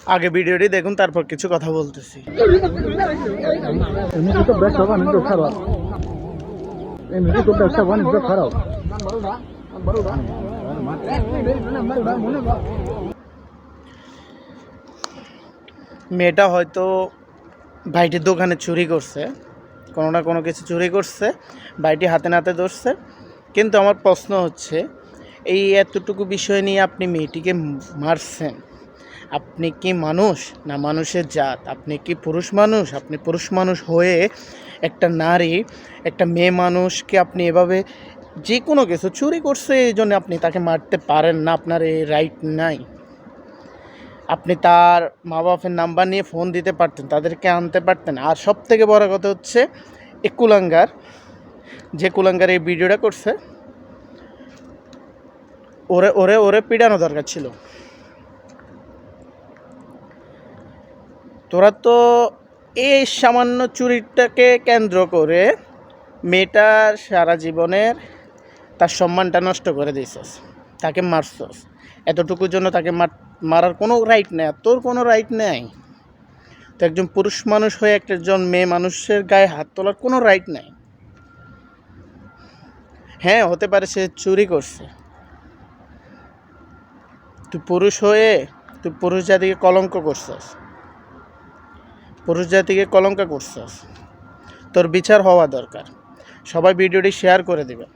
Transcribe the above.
আগে ভিডিওটি দেখুন, তারপর কিছু কথা বলতেছি। এমনি তো ব্যবসা বাণিজ্য খারাপ, এমনি তো ব্যবসা বাণিজ্য খারাপ। মেয়েটা হয়তো ভাইটির দোকানে চুরি করছে, কোনো না কোনো কিছু চুরি করছে, ভাইটি হাতে নাতে ধরছে। কিন্তু আমার প্রশ্ন হচ্ছে, এই এতটুকু বিষয় নিয়ে আপনি মেয়েটিকে মারছেন, আপনি কি মানুষ না মানুষের জাত? আপনি কি পুরুষ মানুষ? আপনি পুরুষ মানুষ হয়ে একটা নারী, একটা মেয়ে মানুষকে আপনি এভাবে যে কোনো কিছু চুরি করছে এই জন্য আপনি তাকে মারতে পারেন না, আপনার এই রাইট নাই। আপনি তার মা বাপের নাম্বার নিয়ে ফোন দিতে পারতেন, তাদেরকে আনতে পারতেন। আর সব থেকে বড় কথা হচ্ছে, এই কুলাঙ্গার, যে কুলাঙ্গার এই ভিডিওটা করছে, ওরে ওরে ওরে পিটানো দরকার ছিল। তোরা তো এই সামান্য চুরিটাকে কেন্দ্র করে মেয়েটার সারা জীবনের তার সম্মানটা নষ্ট করে দিয়েছিস, তাকে মারছস। এতটুকুর জন্য তাকে মারার কোনো রাইট নেই, তোর কোনো রাইট নেই। তো একজন পুরুষ মানুষ হয়ে একজন মেয়ে মানুষের গায়ে হাত তোলার কোনো রাইট নেই। হ্যাঁ, হতে পারে সে চুরি করছে, তুই পুরুষ হয়ে তুই পুরুষ জাতিকে কলঙ্ক করছস, পুরুষ জাতিকে কলঙ্ক করছস। তোর বিচার হওয়া দরকার। সবাই ভিডিওটি শেয়ার করে দেবে।